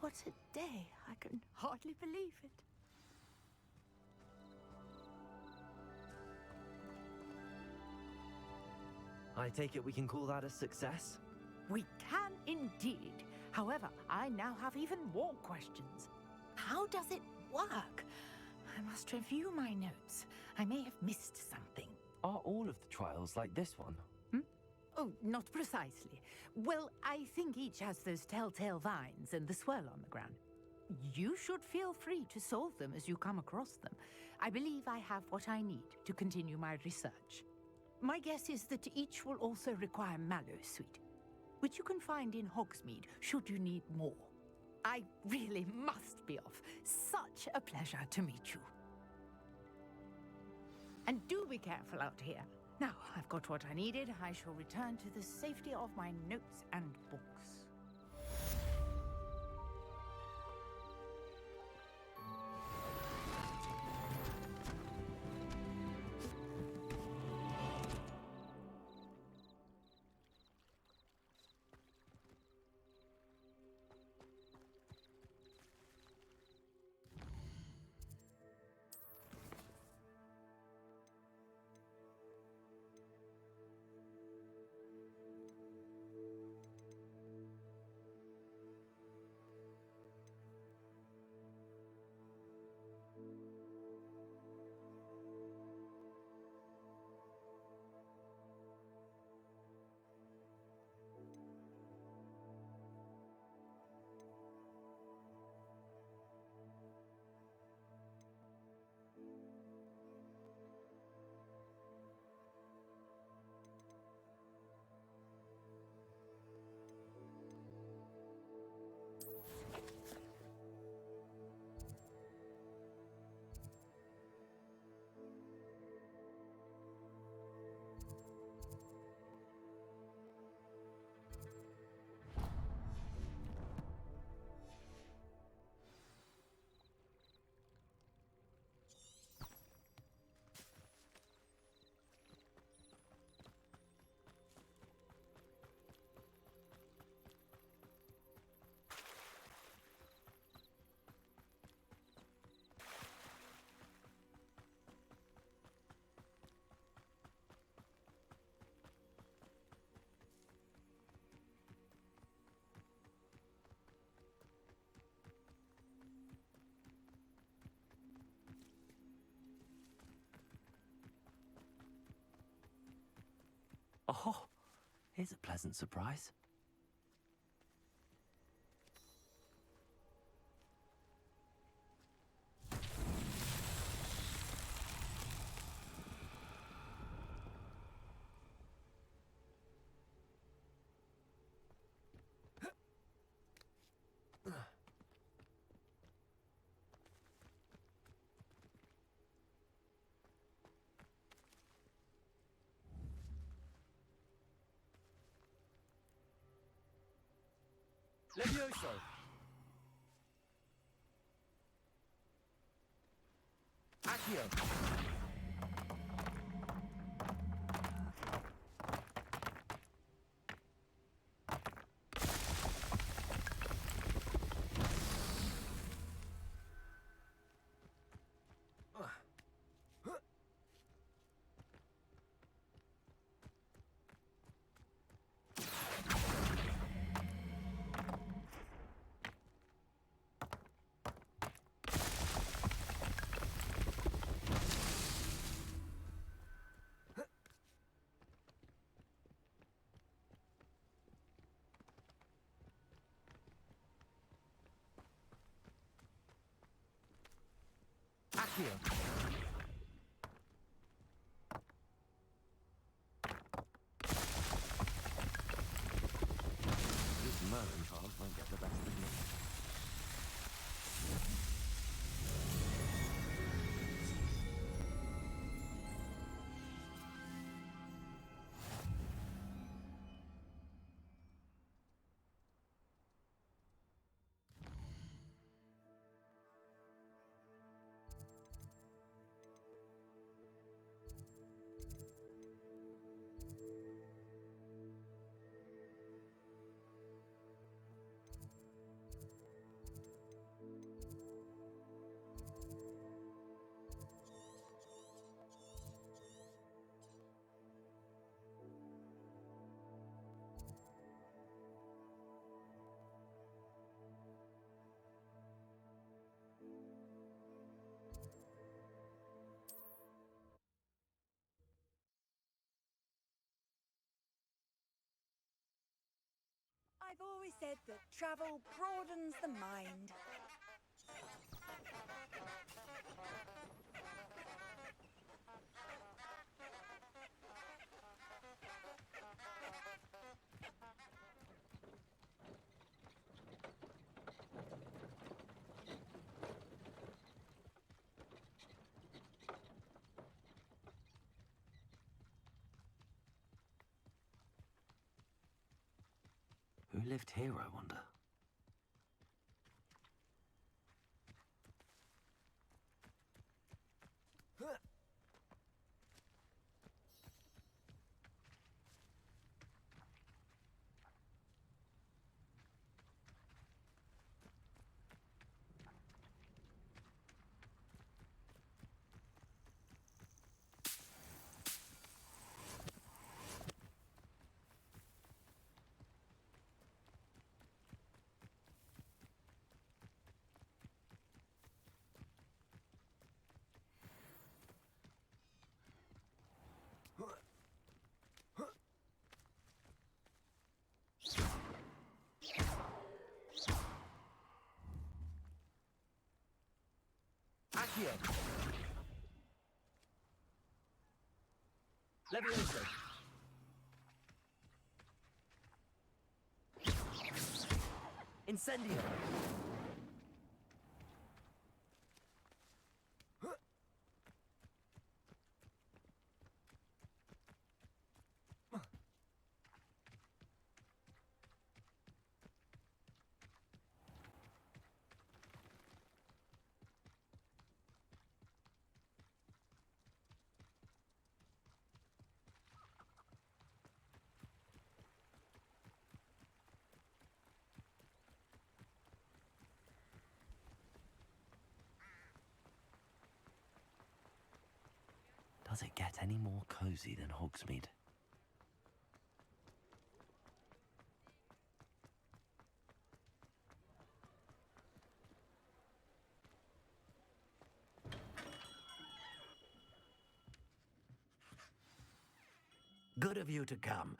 What a day. I can hardly believe it. I take it we can call that a success? We can indeed. However, I now have even more questions. How does it work? I must review my notes. I may have missed something. Are all of the trials like this one? Oh, not precisely. Well, I think each has those telltale vines and the swirl on the ground. You should feel free to solve them as you come across them. I believe I have what I need to continue my research. My guess is that each will also require Mallowsweet, which you can find in Hogsmeade should you need more. I really must be off. Such a pleasure to meet you. And do be careful out here. Now, I've got what I needed. I shall return to the safety of my notes and books. Oh, here's a pleasant surprise. Levioso! Accio! Accio! This Merlin child won't get the best of me. I've always said that travel broadens the mind. Who lived here, I wonder? Accio. Levioso. Incendio. Does it get any more cozy than Hogsmeade? Good of you to come.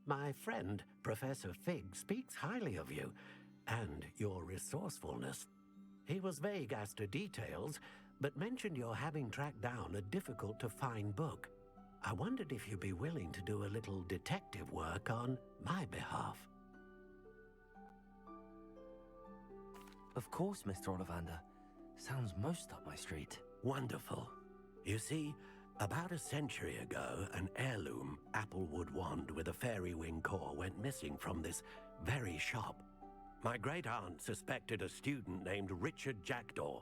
My friend, Professor Fig, speaks highly of you and your resourcefulness. He was vague as to details, but mentioned your having tracked down a difficult-to-find book. I wondered if you'd be willing to do a little detective work on my behalf. Of course, Mr. Ollivander. Sounds most up my street. Wonderful. You see, about a century ago, an heirloom applewood wand with a fairy wing core went missing from this very shop. My great-aunt suspected a student named Richard Jackdaw.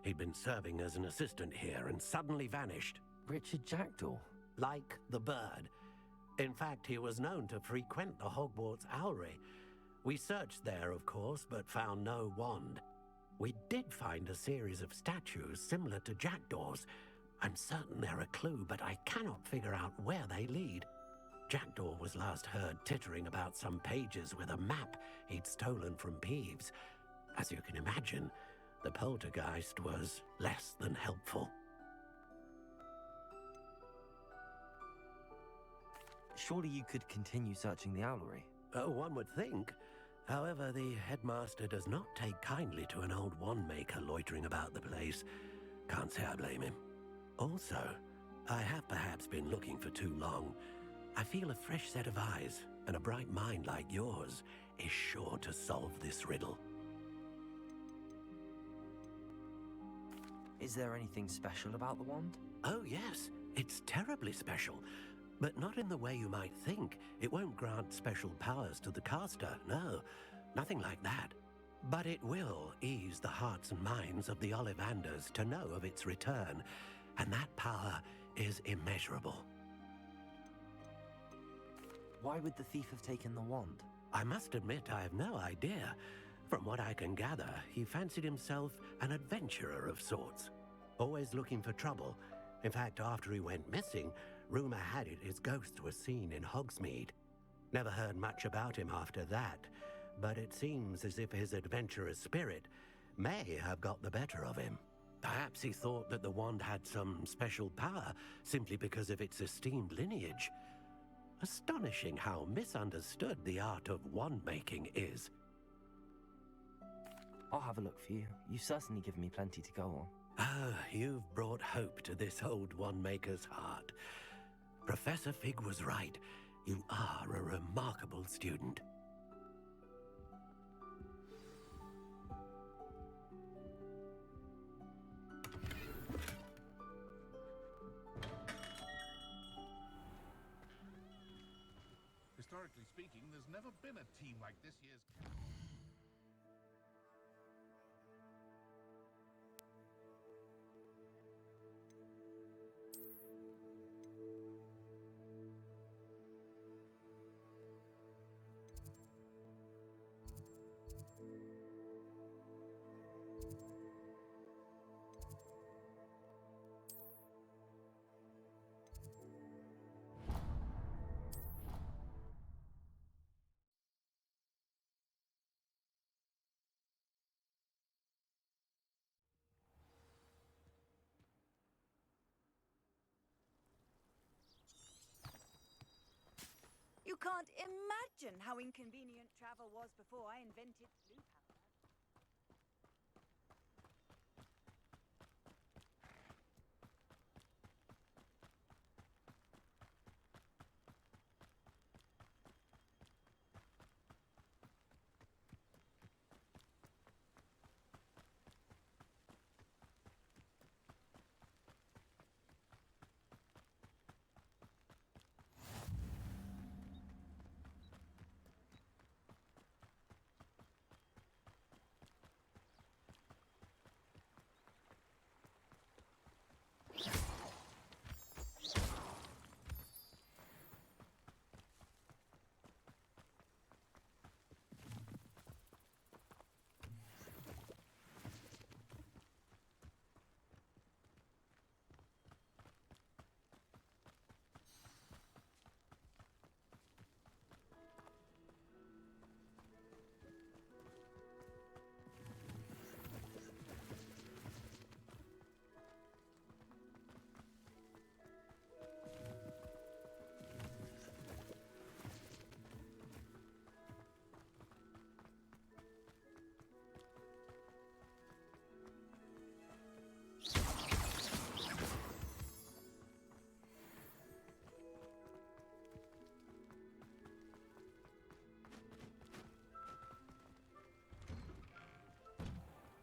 He'd been serving as an assistant here and suddenly vanished. Richard Jackdaw? Like the bird. In fact, he was known to frequent the Hogwarts Owlery. We searched there, of course, but found no wand. We did find a series of statues similar to Jackdaw's. I'm certain they're a clue, but I cannot figure out where they lead. Jackdaw was last heard tittering about some pages with a map he'd stolen from Peeves. As you can imagine, the poltergeist was less than helpful. Surely you could continue searching the Owlery. Oh, one would think. However, the headmaster does not take kindly to an old wand maker loitering about the place. Can't say I blame him. Also, I have perhaps been looking for too long. I feel a fresh set of eyes, and a bright mind like yours is sure to solve this riddle. Is there anything special about the wand? Oh, yes. It's terribly special. But not in the way you might think. It won't grant special powers to the caster, no. Nothing like that. But it will ease the hearts and minds of the Ollivanders to know of its return. And that power is immeasurable. Why would the thief have taken the wand? I must admit I have no idea. From what I can gather, he fancied himself an adventurer of sorts. Always looking for trouble. In fact, after he went missing, rumor had it his ghost was seen in Hogsmeade. Never heard much about him after that, but it seems as if his adventurous spirit may have got the better of him. Perhaps he thought that the wand had some special power simply because of its esteemed lineage. Astonishing how misunderstood the art of wand-making is. I'll have a look for you. You've certainly given me plenty to go on. Ah, you've brought hope to this old wand-maker's heart. Professor Fig was right. You are a remarkable student. Historically speaking, there's never been a team like this year's... You can't imagine how inconvenient travel was before I invented blue powder.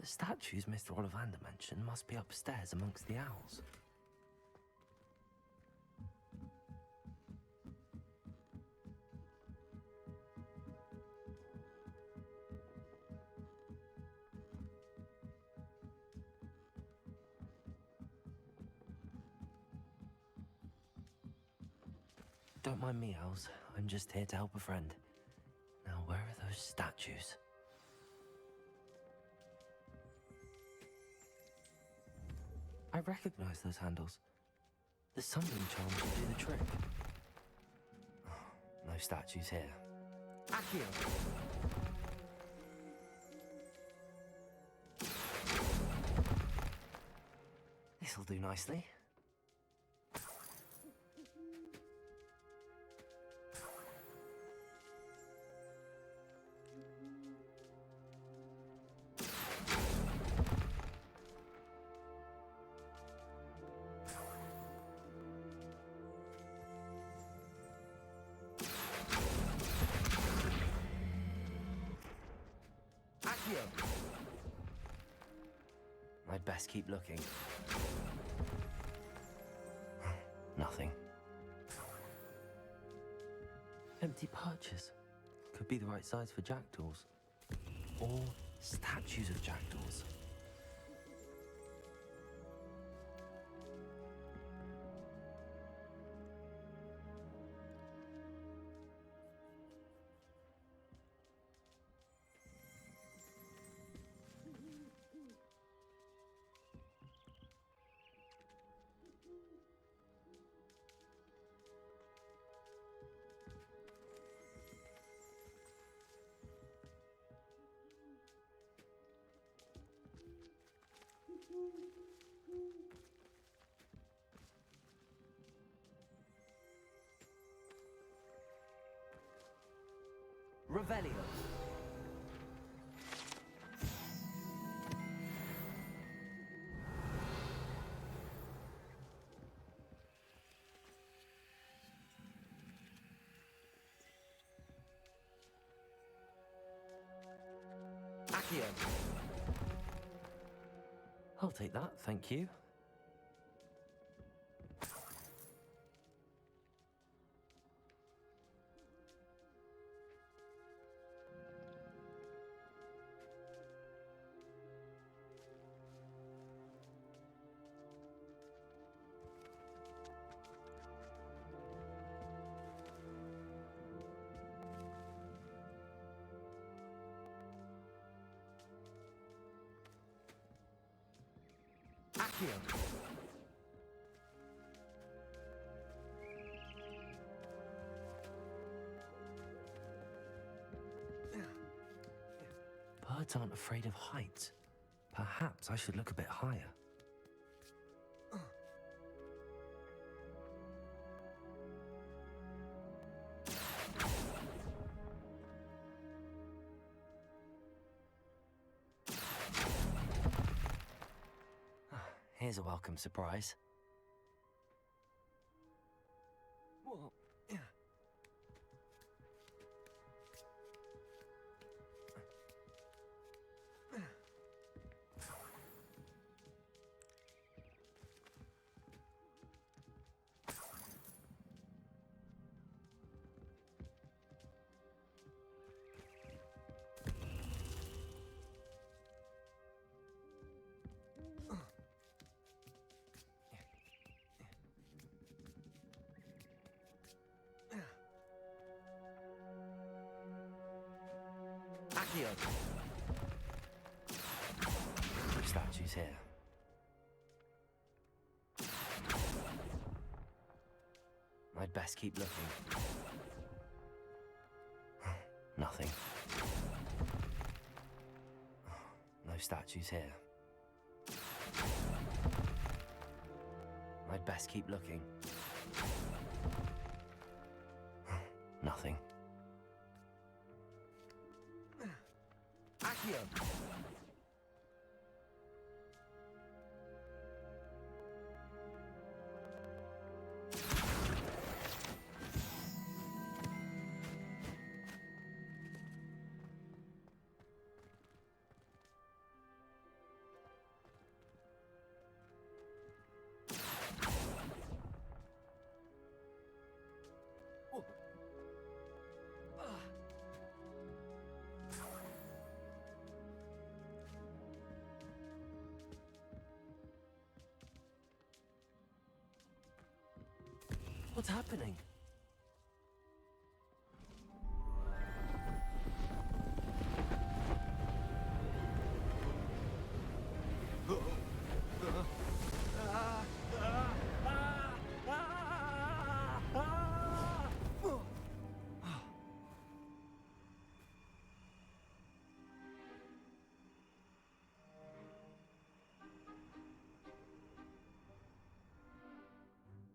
The statues Mr. Ollivander mentioned must be upstairs amongst the owls. Don't mind me, owls. I'm just here to help a friend. Now, where are those statues? I recognize those handles. The summoning charm should do the trick. Oh, no statues here. Accio! This'll do nicely. I'd best keep looking. Nothing. Empty perches. Could be the right size for jackdaws. Or statues of jackdaws. Revelio. Accio. I'll take that, thank you. Accio. Birds aren't afraid of heights. Perhaps I should look a bit higher. Here's a welcome surprise. Whoa. Accio. Statues here. I'd best keep looking. Nothing. No statues here. I'd best keep looking. Nothing. Accio. What's happening?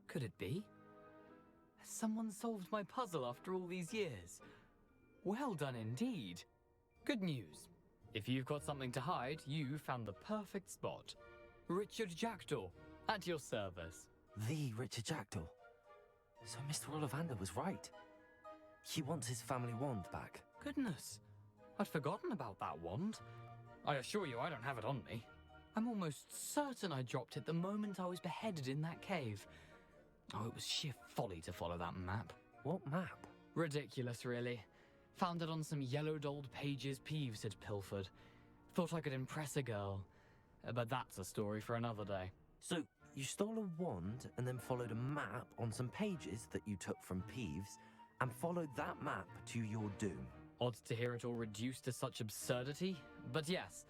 Could it be? Has someone solved my puzzle after all these years? Well done indeed. Good news. If you've got something to hide, you found the perfect spot. Richard Jackdaw, at your service. The Richard Jackdaw. So Mr. Ollivander was right. He wants his family wand back. Goodness, I'd forgotten about that wand. I assure you I don't have it on me. I'm almost certain I dropped it the moment I was beheaded in that cave. Oh, it was sheer folly to follow that map. What map? Ridiculous, really. Found it on some yellowed old pages Peeves had pilfered. Thought I could impress a girl. But that's a story for another day. So, you stole a wand and then followed a map on some pages that you took from Peeves and followed that map to your doom. Odd to hear it all reduced to such absurdity, but yes.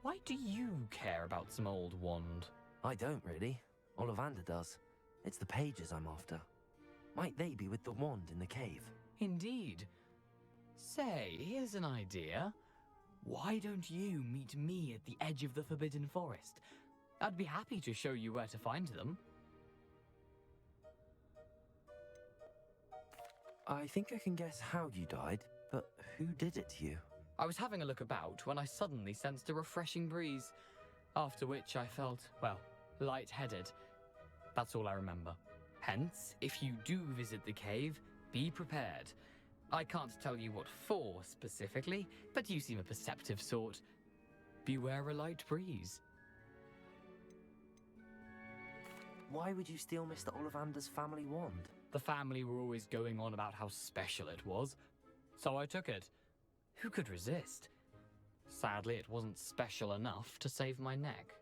Why do you care about some old wand? I don't really. Ollivander does. It's the pages I'm after. Might they be with the wand in the cave? Indeed. Say, here's an idea. Why don't you meet me at the edge of the Forbidden Forest? I'd be happy to show you where to find them. I think I can guess how you died, but Who did it to you? I was having a look about when I suddenly sensed a refreshing breeze, after which I felt, well, lightheaded. That's all I remember. Hence, if you do visit the cave, be prepared. I can't tell you what for specifically, but you seem a perceptive sort. Beware a light breeze. Why would you steal Mr. Ollivander's family wand? The family were always going on about how special it was, so I took it. Who could resist? Sadly, it wasn't special enough to save my neck.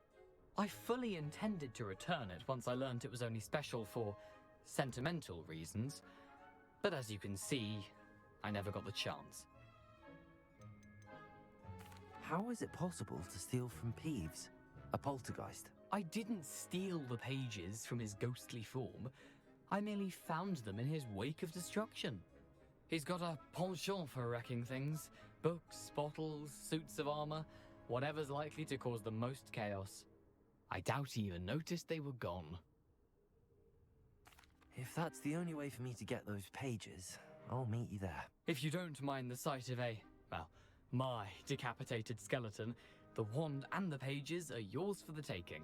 I fully intended to return it once I learned it was only special for sentimental reasons, but as you can see, I never got the chance. How is it possible to steal from Peeves, a poltergeist? I didn't steal the pages from his ghostly form. I merely found them in his wake of destruction. He's got a penchant for wrecking things. Books, bottles, suits of armor, whatever's likely to cause the most chaos. I doubt he even noticed they were gone. If that's the only way for me to get those pages, I'll meet you there. If you don't mind the sight of my decapitated skeleton, the wand and the pages are yours for the taking.